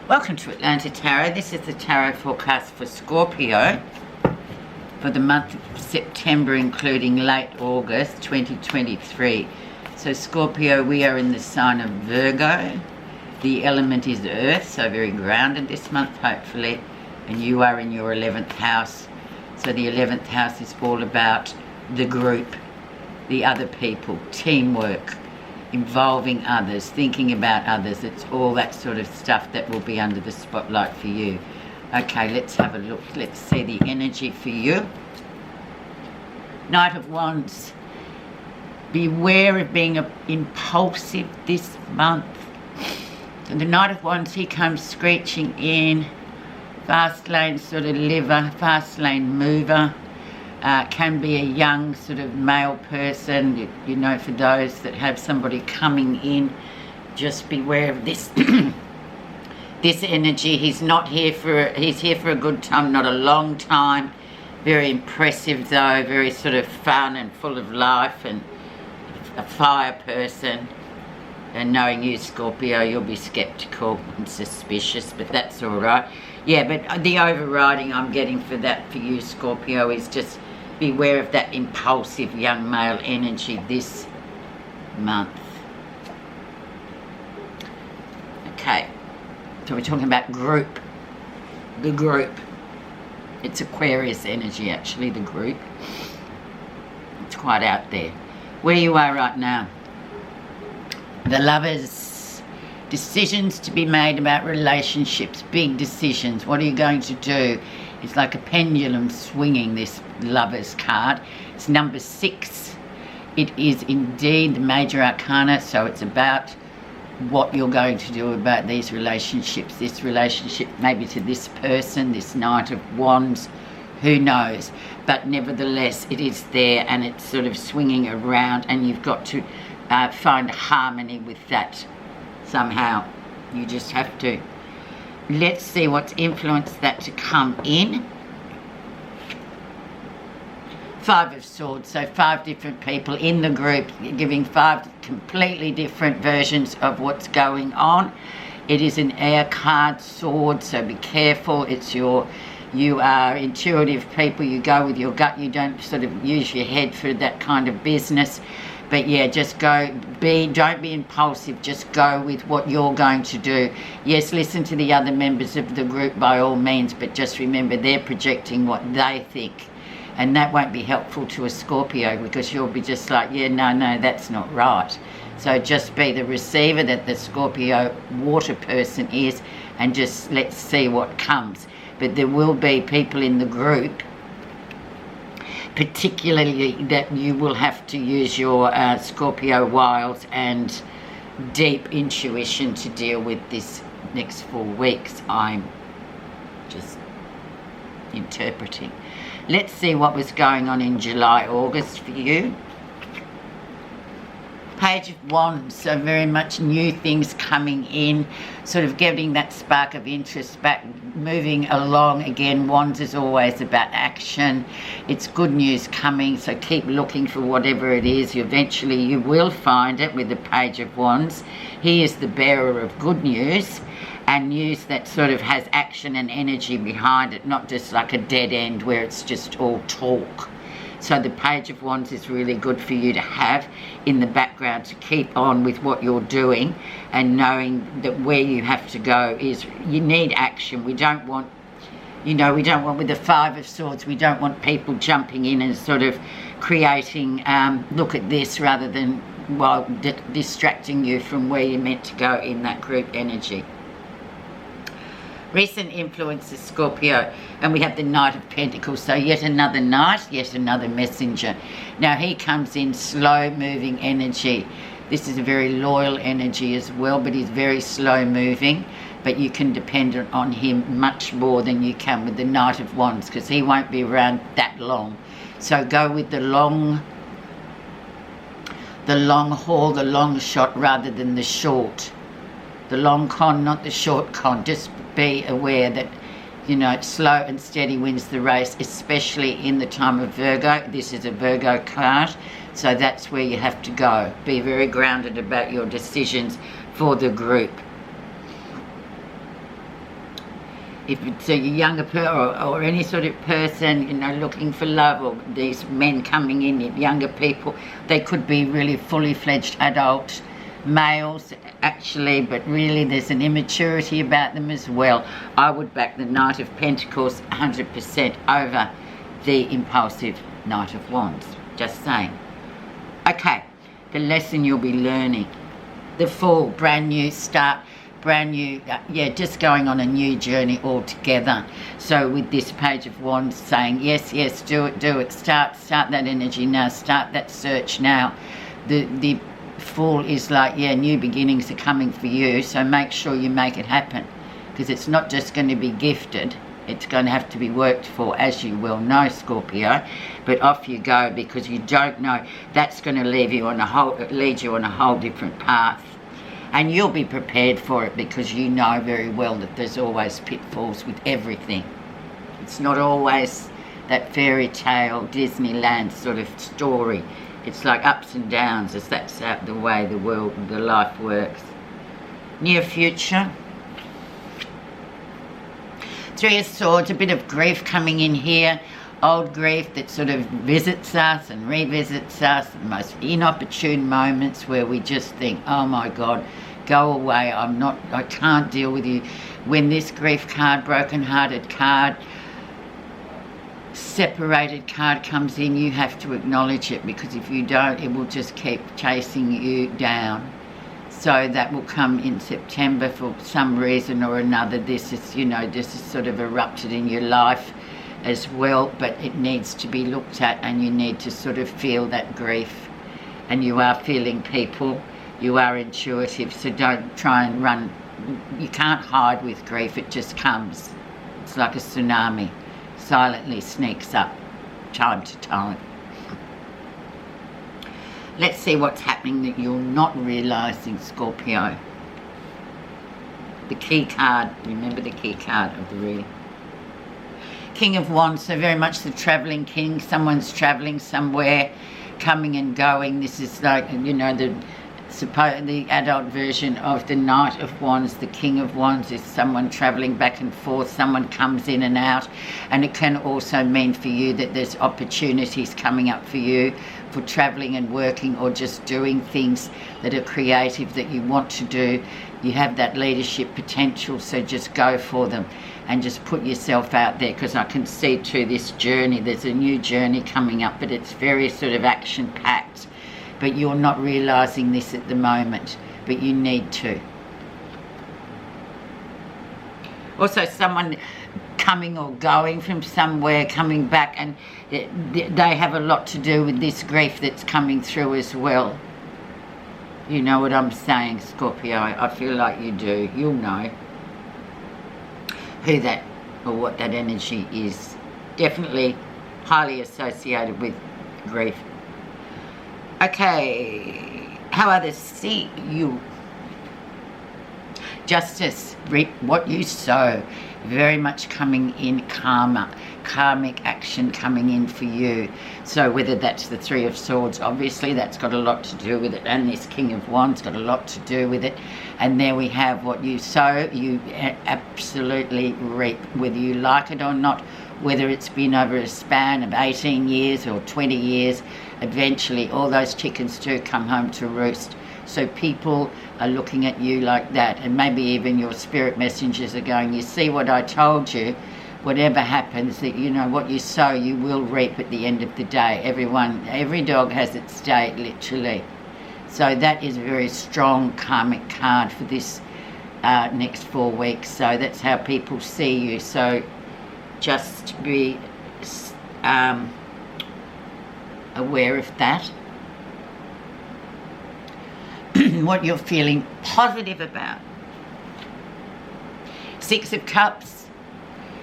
Welcome to Atlanta Tarot. This is the tarot forecast for Scorpio for the month of September, including late August 2023. So Scorpio, we are in the sign of Virgo. The element is earth, so very grounded this month, hopefully. And you are in your 11th house. So the 11th house is all about the group, the other people, teamwork, involving others, thinking about others. It's all that sort of stuff that will be under the spotlight for you. Okay, let's have a look. Let's see the energy for you. Knight of Wands. Beware of being impulsive this month. And the Knight of Wands, he comes screeching in. Fast lane sort of liver, fast lane mover. Can be a young sort of male person, you know, for those that have somebody coming in, just beware of this this energy. He's here for a good time, not a long time. Very impressive though, very sort of fun and full of life, and a fire person. And knowing you, Scorpio, you'll be skeptical and suspicious, but that's all right. Yeah, but the overriding I'm getting for you, Scorpio, is just beware of that impulsive young male energy this month. Okay, so we're talking about group. The group. It's Aquarius energy, actually, the group. It's quite out there. Where you are right now. The Lovers. Decisions to be made about relationships. Big decisions. What are you going to do? It's like a pendulum swinging, this Lovers card. It's number 6. It is indeed the major arcana, so it's about what you're going to do about these relationships. This relationship maybe to this person, this Knight of Wands, who knows. But nevertheless, it is there and it's sort of swinging around, and you've got to find harmony with that somehow. You just have to. Let's see what's influenced that to come in. 5 of Swords, so 5 different people in the group, giving 5 completely different versions of what's going on. It is an air card, sword, so be careful. You are intuitive people, you go with your gut, you don't sort of use your head for that kind of business. But yeah, just don't be impulsive, just go with what you're going to do. Yes, listen to the other members of the group by all means, but just remember they're projecting what they think. And that won't be helpful to a Scorpio, because you'll be just like, yeah, no, that's not right. So just be the receiver that the Scorpio water person is, and just let's see what comes. But there will be people in the group, particularly that you will have to use your Scorpio wiles and deep intuition to deal with this next 4 weeks. I'm just interpreting. Let's see what was going on in July, August for you. Page of Wands, so very much new things coming in, sort of getting that spark of interest back, moving along again. Wands is always about action. It's good news coming, so keep looking for whatever it is. Eventually you will find it with the Page of Wands. He is the bearer of good news, and news that sort of has action and energy behind it, not just like a dead end where it's just all talk. So the Page of Wands is really good for you to have in the background to keep on with what you're doing, and knowing that where you have to go is you need action. We don't want, with the 5 of Swords, we don't want people jumping in and sort of creating, look at this, rather than distracting you from where you're meant to go in that group energy. Recent influences, Scorpio, and we have the Knight of Pentacles, so yet another knight, yet another messenger. Now he comes in slow moving energy. This is a very loyal energy as well, but he's very slow moving, but you can depend on him much more than you can with the Knight of Wands, because he won't be around that long. So go with the long haul, the long shot, rather than the short. The long con, not the short con. Just be aware that, slow and steady wins the race, especially in the time of Virgo. This is a Virgo card, so that's where you have to go. Be very grounded about your decisions for the group. if it's a younger or any sort of person, you know, looking for love, or these men coming in, younger people, they could be really fully fledged adult males actually, but really there's an immaturity about them as well. I would back the Knight of Pentacles 100% over the impulsive Knight of Wands. Just saying. Okay, the lesson you'll be learning. The Fool, brand new start, brand new, just going on a new journey altogether. So with this Page of Wands saying, yes, do it, start that energy now, start that search now. The Fool is like, new beginnings are coming for you, so make sure you make it happen, because it's not just going to be gifted, it's going to have to be worked for, as you well know, Scorpio. But off you go, because you don't know, that's going to lead you on a whole different path. And you'll be prepared for it, because you know very well that there's always pitfalls with everything. It's not always that fairy tale Disneyland sort of story. It's like ups and downs, as that's the way the life works. Near future. Three of Swords, a bit of grief coming in here. Old grief that sort of visits us and revisits us. The most inopportune moments where we just think, oh my God, go away, I can't deal with you. When this grief card, broken-hearted card, separated card comes in, you have to acknowledge it, because if you don't, it will just keep chasing you down. So that will come in September for some reason or another. This is sort of erupted in your life as well, but it needs to be looked at, and you need to sort of feel that grief. And you are feeling people, you are intuitive, so don't try and run. You can't hide with grief, it just comes. It's like a tsunami. Silently sneaks up time to time. Let's see what's happening that you're not realising, Scorpio. The key card, remember the key card of the reading. King of Wands, so very much the travelling king. Someone's travelling somewhere, coming and going. This is like, the adult version of the Knight of Wands. The King of Wands is someone travelling back and forth, someone comes in and out, and it can also mean for you that there's opportunities coming up for you for travelling and working, or just doing things that are creative that you want to do. You have that leadership potential, so just go for them and just put yourself out there, because I can see too this journey, there's a new journey coming up, but it's very sort of action-packed. But you're not realising this at the moment, but you need to. Also, someone coming or going from somewhere, coming back, and they have a lot to do with this grief that's coming through as well. You know what I'm saying, Scorpio? I feel like you do. You'll know who that or what that energy is. Definitely highly associated with grief. Okay, how others see you. Justice, reap what you sow. Very much coming in karma, karmic action coming in for you. So whether that's the Three of Swords, obviously that's got a lot to do with it, and this King of Wands got a lot to do with it. And there we have what you sow, you absolutely reap, whether you like it or not, whether it's been over a span of 18 years or 20 years, eventually all those chickens do come home to roost. So people are looking at you like that, and maybe even your spirit messengers are going, you see what I told you, whatever happens, that what you sow you will reap at the end of the day. Every dog has its day, literally. So that is a very strong karmic card for this next 4 weeks. So that's how people see you. So just be aware of that. What you're feeling positive about. Six of Cups.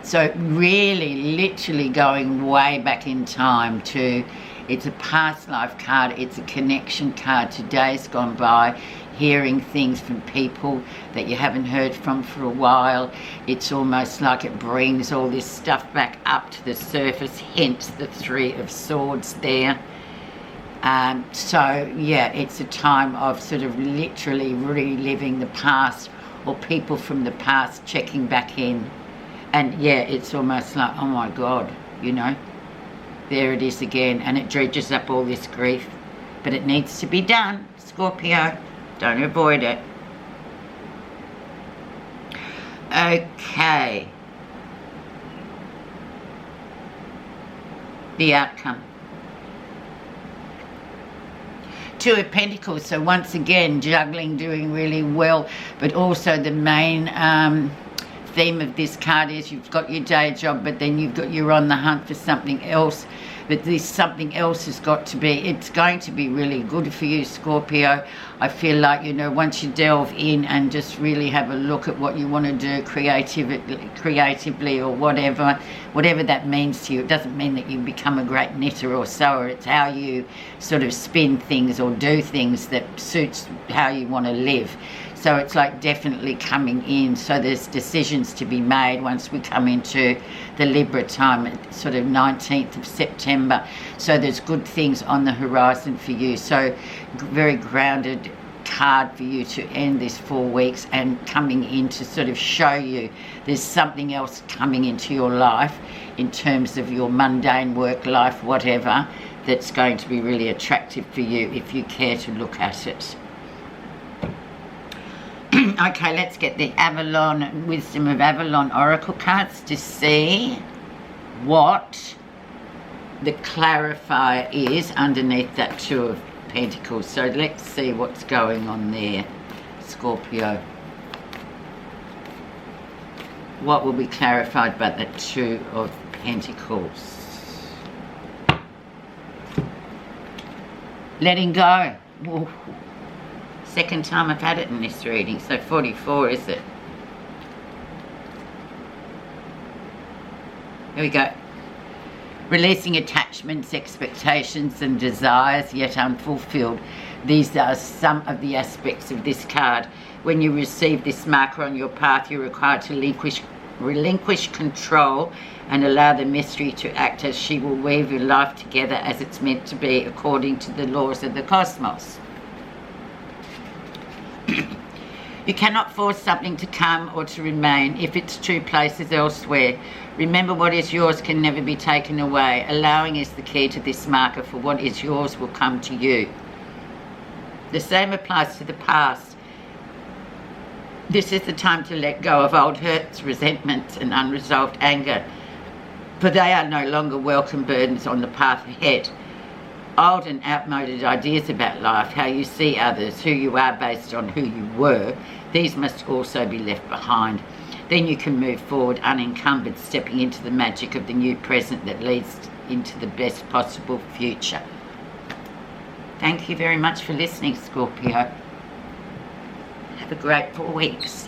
So really, literally going way back in time to, it's a past life card, it's a connection card to days gone by, hearing things from people that you haven't heard from for a while. It's almost like it brings all this stuff back up to the surface, hence the Three of Swords there. So yeah, it's a time of sort of literally reliving the past, or people from the past checking back in And yeah, it's almost like, oh my God, you know, there it is again, and it dredges up all this grief. But it needs to be done, Scorpio. Don't avoid it. Okay. The outcome. Two of Pentacles, so once again, juggling, doing really well, but also the main theme of this card is you've got your day job, but then you're on the hunt for something else. But this something else has got to be, it's going to be really good for you, Scorpio. I feel like, you know, once you delve in and just really have a look at what you want to do creatively or whatever that means to you. It doesn't mean that you become a great knitter or sewer. It's how you sort of spin things or do things that suits how you want to live. So it's like definitely coming in. So there's decisions to be made once we come into the Libra time, sort of 19th of September. So there's good things on the horizon for you. So very grounded card for you to end this 4 weeks, and coming in to sort of show you there's something else coming into your life in terms of your mundane work life, whatever, that's going to be really attractive for you if you care to look at it. Okay, let's get the Avalon, Wisdom of Avalon Oracle cards to see what the clarifier is underneath that Two of Pentacles. So let's see what's going on there, Scorpio. What will be clarified by the Two of Pentacles? Letting go. Ooh. Second time I've had it in this reading, so 44 is it? Here we go. Releasing attachments, expectations and desires yet unfulfilled. These are some of the aspects of this card. When you receive this marker on your path, you're required to relinquish control and allow the mystery to act, as she will weave your life together as it's meant to be according to the laws of the cosmos. You cannot force something to come or to remain if its true place is elsewhere. Remember, what is yours can never be taken away. Allowing is the key to this marker, for what is yours will come to you. The same applies to the past. This is the time to let go of old hurts, resentments and unresolved anger, for they are no longer welcome burdens on the path ahead. Old and outmoded ideas about life, how you see others, who you are based on who you were, these must also be left behind. Then you can move forward unencumbered, stepping into the magic of the new present that leads into the best possible future. Thank you very much for listening, Scorpio. Have a great 4 weeks.